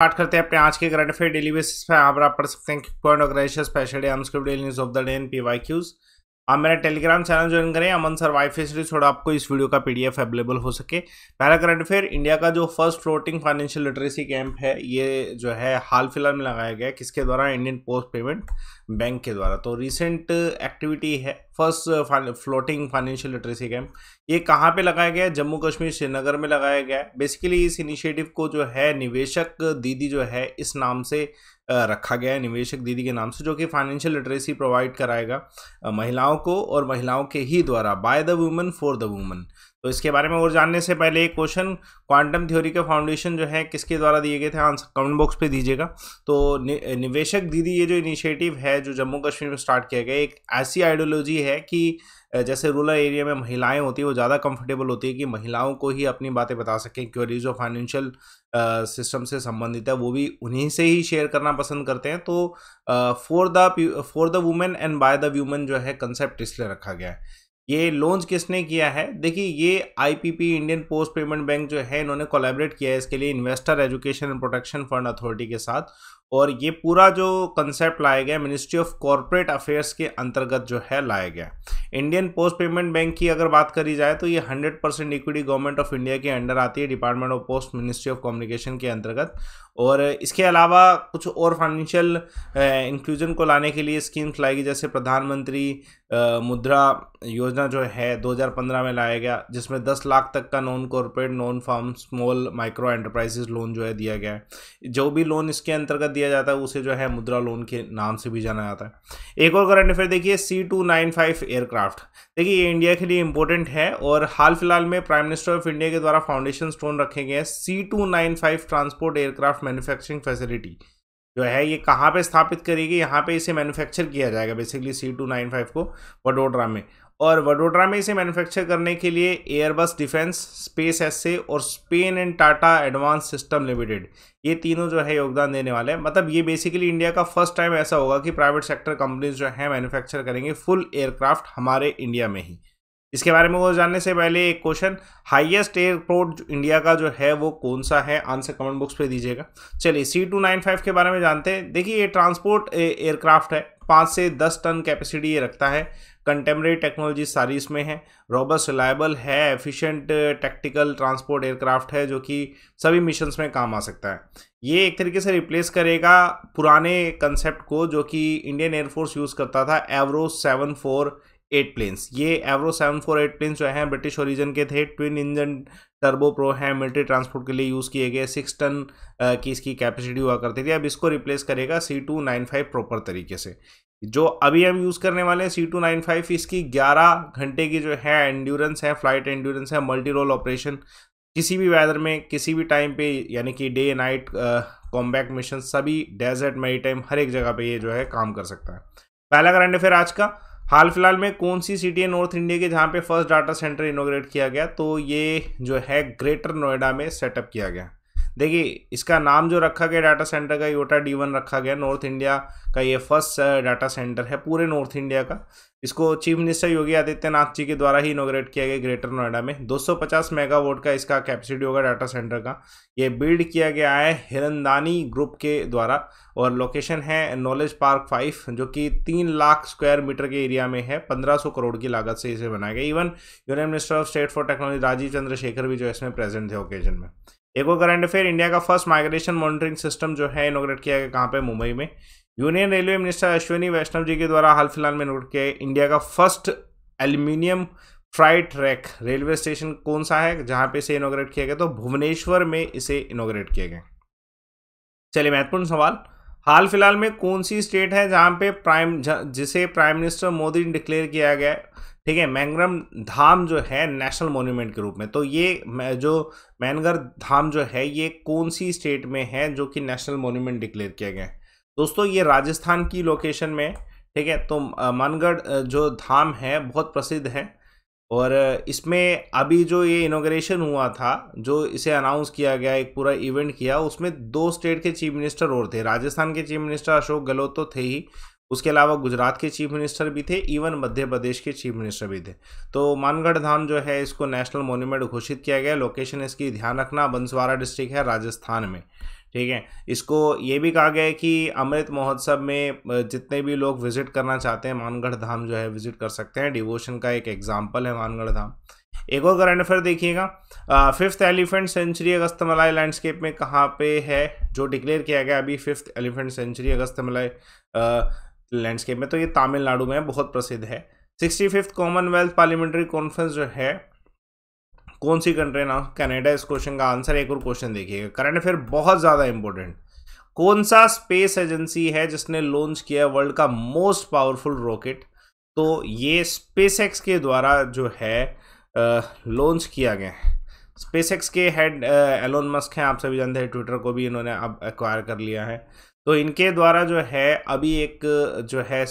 Start करते हैं अपने आज के करंट अफेयर डेली बेसिस पे। यहाँ पर आप पढ़ सकते हैं point organisation special day script daily news of the day and PYQs. आप मेरा टेलीग्राम चैनल ज्वाइन करें अमन सर वाईफाई से थोड़ा आपको इस वीडियो का पीडीएफ अवेलेबल हो सके। पहला करंट अफेयर, इंडिया का जो first floating financial literacy camp है ये जो है हाल फिलहाल में लगाया गया है। किसके द्वारा? इंडियन पोस्ट पेमेंट बैंक के द्वारा। तो रिसेंट एक्टिविटी है first floating financial literacy camp. ये कहाँ पे लगाया गया है? जम्मू कश्मीर श्रीनगर में लगाया गया है। बेसिकली इस इनिशिएटिव को जो है निवेशक दीदी जो है इस नाम से रखा गया है, निवेशक दीदी के नाम से, जो कि फाइनेंशियल लिटरेसी प्रोवाइड कराएगा महिलाओं को और महिलाओं के ही द्वारा, by the women for the women. तो इसके बारे में और जानने से पहले एक क्वेश्चन, क्वांटम थ्योरी के फाउंडेशन जो है किसके द्वारा दिए गए थे? आंसर कमेंट बॉक्स पे दीजिएगा। तो निवेशक दीदी ये जो इनिशिएटिव है जो जम्मू कश्मीर में स्टार्ट किया गया, एक ऐसी आइडियोलॉजी है कि जैसे रूरल एरिया में महिलाएं होती है वो ज़्यादा कंफर्टेबल होती है कि महिलाओं को ही अपनी बातें बता सकें। क्वेरीज जो फाइनेंशियल सिस्टम से संबंधित है वो भी उन्हीं से ही शेयर करना पसंद करते हैं। तो for the women and by the women जो है कंसेप्ट इसलिए रखा गया है। ये लॉन्च किसने किया है? देखिए ये IPP Indian post payment bank जो है इन्होंने कोलैबोरेट किया है इसके लिए investor education and protection fund authority के साथ। और ये पूरा जो कंसेप्ट लाया गया मिनिस्ट्री ऑफ कॉर्पोरेट अफेयर्स के अंतर्गत जो है लाया गया। इंडियन पोस्ट पेमेंट बैंक की अगर बात करी जाए तो ये 100% इक्विटी गवर्नमेंट ऑफ इंडिया के अंडर आती है, department of post ministry of communication के अंतर्गत। और इसके अलावा कुछ और फाइनेंशियल इंक्लूजन को लाने के लिए स्कीम्स लाएगी, जैसे प्रधानमंत्री मुद्रा योजना जो है 2015 में लाया गया, जिसमें 10 लाख तक का non corporate non farm small micro enterprises loan जो है दिया गया है। जो भी लोन इसके अंतर्गत दिया जाता है उसे जो है मुद्रा लोन के नाम से भी जाना जाता है। एक और करंट अफेयर देखिए, C295 एयरक्राफ्ट। देखिए ये इंडिया के लिए इंपॉर्टेंट है और हाल फिलहाल में प्राइम मिनिस्टर ऑफ इंडिया के द्वारा फाउंडेशन स्टोन रखे गए हैं। C295 transport aircraft manufacturing facility जो है ये कहाँ पे स्थापित करेगी? यहाँ पे इसे मैन्युफैक्चर किया जाएगा बेसिकली C295 को वडोदरा में। और वडोदरा में इसे मैन्युफैक्चर करने के लिए एयरबस डिफेंस, स्पेस एसए और Spain and Tata advance system limited ये तीनों जो है योगदान देने वाले हैं। मतलब ये बेसिकली इंडिया का फर्स्ट टाइम ऐसा होगा कि प्राइवेट सेक्टर कंपनीज जो है मैन्युफैक्चर करेंगे फुल एयरक्राफ्ट हमारे इंडिया में ही। इसके बारे में वो जानने से पहले एक क्वेश्चन, हाईएस्ट एयरपोर्ट इंडिया का जो है वो कौन सा है? आंसर कमेंट बॉक्स पे दीजिएगा। चलिए C295 के बारे में जानते हैं। देखिए ये ट्रांसपोर्ट एयरक्राफ्ट है, 5 से 10 टन कैपेसिटी ये रखता है। कंटेम्प्रेरी टेक्नोलॉजी सारी इसमें है, रॉबस्ट रिलायबल है, एफिशिएंट टैक्टिकल ट्रांसपोर्ट एयरक्राफ्ट है जो कि सभी मिशंस में काम आ सकता है। ये एक तरीके से रिप्लेस करेगा पुराने कंसेप्ट को जो कि इंडियन एयरफोर्स यूज़ करता था, एवरो 748 प्लेन्स। ये एवरो 748 प्लेन्स जो हैं ब्रिटिश ओरिजिन के थे, ट्विन इंजन टर्बो प्रो हैं, मिलिट्री ट्रांसपोर्ट के लिए यूज़ किए गए, 6 टन की इसकी कैपेसिटी हुआ करती थी। अब इसको रिप्लेस करेगा C295 प्रॉपर तरीके से। जो अभी हम यूज़ करने वाले हैं C295, इसकी 11 घंटे की जो है एंड्योरेंस है, फ्लाइट एंड्योरेंस है, मल्टी रोल ऑपरेशन, किसी भी वेदर में किसी भी टाइम पे, यानी कि डे नाइट कॉम्बैट मिशन, सभी डेजर्ट मैरीटाइम हर एक जगह पे ये जो है काम कर सकता है। पहला करंट अफेयर आज का, हाल फिलहाल में कौन सी सिटी है नॉर्थ इंडिया के जहाँ पे फर्स्ट डाटा सेंटर इनोग्रेट किया गया? तो ये जो है ग्रेटर नोएडा में सेटअप किया गया। देखिए इसका नाम जो रखा गया डाटा सेंटर का, योटा D1 रखा गया। नॉर्थ इंडिया का ये फर्स्ट डाटा सेंटर है पूरे नॉर्थ इंडिया का। इसको चीफ मिनिस्टर योगी आदित्यनाथ जी के द्वारा ही इनोग्रेट किया गया ग्रेटर नोएडा में। 250 मेगावाट का इसका कैपेसिटी होगा डाटा सेंटर का। ये बिल्ड किया गया है हिरनदानी ग्रुप के द्वारा और लोकेशन है नॉलेज पार्क 5 जो कि 3 लाख स्क्वायर मीटर के एरिया में है। 1500 करोड़ की लागत से इसे बनाया गया। Even union minister of state for technology Rajeev Chandrasekhar भी जो इसमें प्रेजेंट थे ओकेजन में। एक और करंट अफेयर, इंडिया का फर्स्ट माइग्रेशन मॉनिटरिंग सिस्टम जो है इनोग्रेट किया गया कहाँ पे? मुंबई में। Union railway minister Ashwini Vaishnaw ji के द्वारा हाल फिलहाल में इनोग्रेट किया इंडिया का first aluminium freight track railway station कौन सा है जहाँ पे इसे इनोग्रेट किया गया? तो भुवनेश्वर में इसे इनोग्रेट किया गया। चलिए महत्वपूर्ण सवाल, हाल फिलहाल में कौन सी स्टेट है जहाँ पे जिसे प्राइम मिनिस्टर मोदी ने डिक्लेयर किया गया है, ठीक है, मैंगरम धाम जो है नेशनल मॉन्यूमेंट के रूप में? तो ये जो मैनगर धाम जो है ये कौन सी स्टेट में है जो कि नेशनल मॉन्यूमेंट डिक्लेयर किया गया है? दोस्तों ये राजस्थान की लोकेशन में, ठीक है। तो मानगढ़ जो धाम है बहुत प्रसिद्ध है और इसमें अभी जो ये इनॉग्रेशन हुआ था, जो इसे अनाउंस किया गया, एक पूरा इवेंट किया, उसमें 2 स्टेट के चीफ मिनिस्टर और थे। राजस्थान के चीफ मिनिस्टर अशोक गहलोत तो थे ही, उसके अलावा गुजरात के चीफ मिनिस्टर भी थे, इवन मध्य प्रदेश के चीफ मिनिस्टर भी थे। तो मानगढ़ धाम जो है इसको नेशनल मॉन्यूमेंट घोषित किया गया। लोकेशन इसकी ध्यान रखना, बंसवाड़ा डिस्ट्रिक्ट है राजस्थान में, ठीक है। इसको ये भी कहा गया है कि अमृत महोत्सव में जितने भी लोग विजिट करना चाहते हैं मानगढ़ धाम जो है विजिट कर सकते हैं। डिवोशन का एक एग्जाम्पल है मानगढ़ धाम। एक और करंट अफेयर देखिएगा, 5th elephant century Agasthyamalai landscape में कहाँ पे है, जो डिक्लेयर किया गया अभी 5th elephant century Agasthyamalai landscape में, तो ये तमिलनाडु में बहुत प्रसिद्ध है। 65th कॉमनवेल्थ पार्लियामेंट्री कॉन्फ्रेंस जो है कौन सी कंट्री ना, कनाडा। इस क्वेश्चन का आंसर। एक और क्वेश्चन देखिएगा, करंट अफेयर बहुत ज़्यादा इंपॉर्टेंट, कौन सा स्पेस एजेंसी है जिसने लॉन्च किया वर्ल्ड का मोस्ट पावरफुल रॉकेट, तो ये स्पेसएक्स के द्वारा जो है लॉन्च किया गया है। स्पेसएक्स के हेड एलोन मस्क हैं, आप सभी जानते हैं, ट्विटर को भी इन्होंने अब एक्वायर कर लिया है। तो इनके द्वारा जो है अभी एक जो है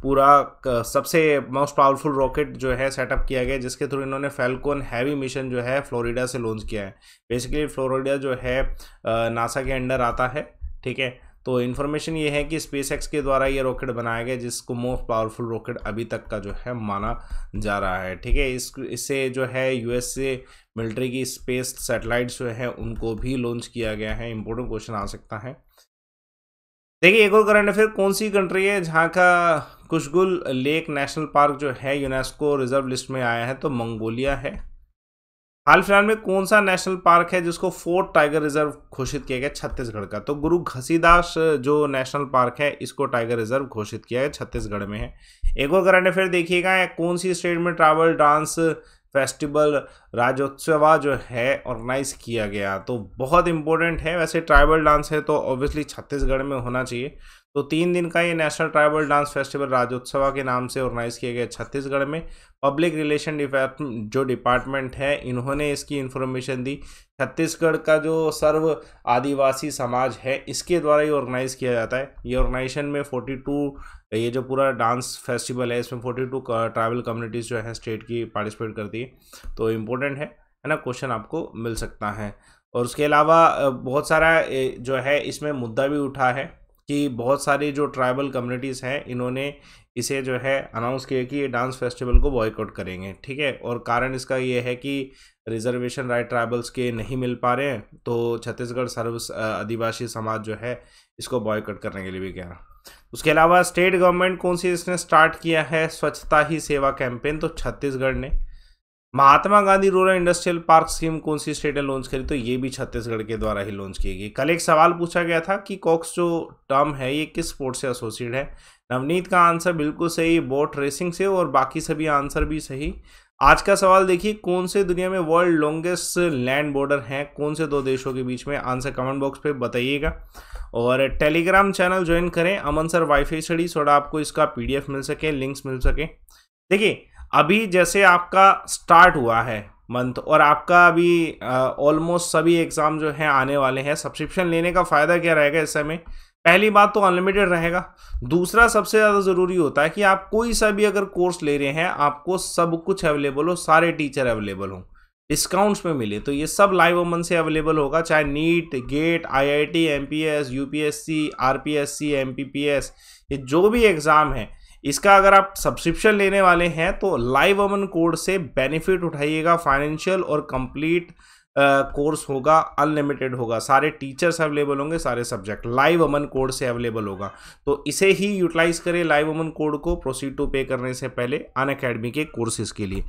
पूरा सबसे मोस्ट पावरफुल रॉकेट जो है सेटअप किया गया, जिसके थ्रू इन्होंने फैल्कन हैवी मिशन जो है फ्लोरिडा से लॉन्च किया है। बेसिकली फ्लोरिडा जो है नासा के अंडर आता है, ठीक है। तो इन्फॉर्मेशन ये है कि स्पेसएक्स के द्वारा ये रॉकेट बनाया गया, जिसको मोस्ट पावरफुल रॉकेट अभी तक का जो है माना जा रहा है, ठीक है। इससे जो है यूएस से मिलिट्री की स्पेस सैटेलाइट्स जो है उनको भी लॉन्च किया गया है। इंपॉर्टेंट क्वेश्चन आ सकता है। देखिए एक और करंट अफेयर, कौन सी कंट्री है जहाँ का कुशगुल लेक नेशनल पार्क जो है यूनेस्को रिजर्व लिस्ट में आया है, तो मंगोलिया है। हाल फिलहाल में कौन सा नेशनल पार्क है जिसको 4th टाइगर रिजर्व घोषित किया गया, छत्तीसगढ़ का, तो गुरु घसीदास जो नेशनल पार्क है इसको टाइगर रिजर्व घोषित किया है, छत्तीसगढ़ में है। एक और करंट अफेयर देखिएगा, कौन सी स्टेट में ट्राइबल डांस फेस्टिवल राज्योत्सव जो है ऑर्गेनाइज किया गया, तो बहुत इंपॉर्टेंट है। वैसे ट्राइबल डांस है तो ऑब्वियसली छत्तीसगढ़ में होना चाहिए। तो 3 दिन का ये नेशनल ट्राइबल डांस फेस्टिवल राज्योत्सव के नाम से ऑर्गेनाइज किया गया छत्तीसगढ़ में। पब्लिक रिलेशन जो डिपार्टमेंट है इन्होंने इसकी इन्फॉर्मेशन दी। छत्तीसगढ़ का जो सर्व आदिवासी समाज है इसके द्वारा ये ऑर्गेनाइज किया जाता है। ये ऑर्गेनाइजेशन में 42 ये जो पूरा डांस फेस्टिवल है इसमें 42 ट्राइबल कम्युनिटीज़ जो है स्टेट की पार्टिसिपेट करती है। तो इम्पोर्टेंट है ना, क्वेश्चन आपको मिल सकता है। और उसके अलावा बहुत सारा जो है इसमें मुद्दा भी उठा है कि बहुत सारी जो ट्राइबल कम्युनिटीज़ हैं इन्होंने इसे जो है अनाउंस किया कि ये डांस फेस्टिवल को बॉयकॉट करेंगे, ठीक है। और कारण इसका ये है कि रिजर्वेशन राइट ट्राइबल्स के नहीं मिल पा रहे हैं, तो छत्तीसगढ़ सर्व आदिवासी समाज जो है इसको बॉयकॉट करने के लिए भी कह। उसके अलावा स्टेट गवर्नमेंट कौन सी इसने स्टार्ट किया है स्वच्छता ही सेवा कैंपेन, तो छत्तीसगढ़ ने। Mahatma Gandhi rural industrial park scheme कौन सी स्टेट ने लॉन्च करी, तो ये भी छत्तीसगढ़ के द्वारा ही लॉन्च की गई। कल एक सवाल पूछा गया था कि कॉक्स जो टर्म है ये किस स्पोर्ट से एसोसिएट है। नवनीत का आंसर बिल्कुल सही, बोट रेसिंग से, और बाकी सभी आंसर भी सही। आज का सवाल देखिए, कौन से दुनिया में वर्ल्ड लॉन्गेस्ट लैंड बॉर्डर हैं, कौन से 2 देशों के बीच में, आंसर कमेंट बॉक्स पे बताइएगा। और टेलीग्राम चैनल ज्वाइन करें अमन सर वाईफाई स्टडी, थोड़ा आपको इसका PDF मिल सके, लिंक्स मिल सके। देखिए अभी जैसे आपका स्टार्ट हुआ है मंथ और आपका अभी ऑलमोस्ट सभी एग्ज़ाम जो हैं आने वाले हैं, सब्सक्रिप्शन लेने का फ़ायदा क्या रहेगा इस समय, पहली बात तो अनलिमिटेड रहेगा। दूसरा सबसे ज़्यादा ज़रूरी होता है कि आप कोई सा भी अगर कोर्स ले रहे हैं आपको सब कुछ अवेलेबल हो, सारे टीचर अवेलेबल हों, डिस्काउंट्स में मिले, तो ये सब लाइव अमन से अवेलेबल होगा। चाहे NEET, GATE, IIT, MPS, UPSC, RPSC, MPPS, ये जो भी एग्ज़ाम है इसका अगर आप सब्सक्रिप्शन लेने वाले हैं तो लाइव अमन कोड से बेनिफिट उठाइएगा। फाइनेंशियल और कंप्लीट कोर्स होगा, अनलिमिटेड होगा, सारे टीचर्स अवेलेबल होंगे, सारे सब्जेक्ट लाइव अमन कोड से अवेलेबल होगा। तो इसे ही यूटिलाइज करें लाइव अमन कोड को प्रोसीड टू पे करने से पहले अनअकैडमी के कोर्सेज के लिए।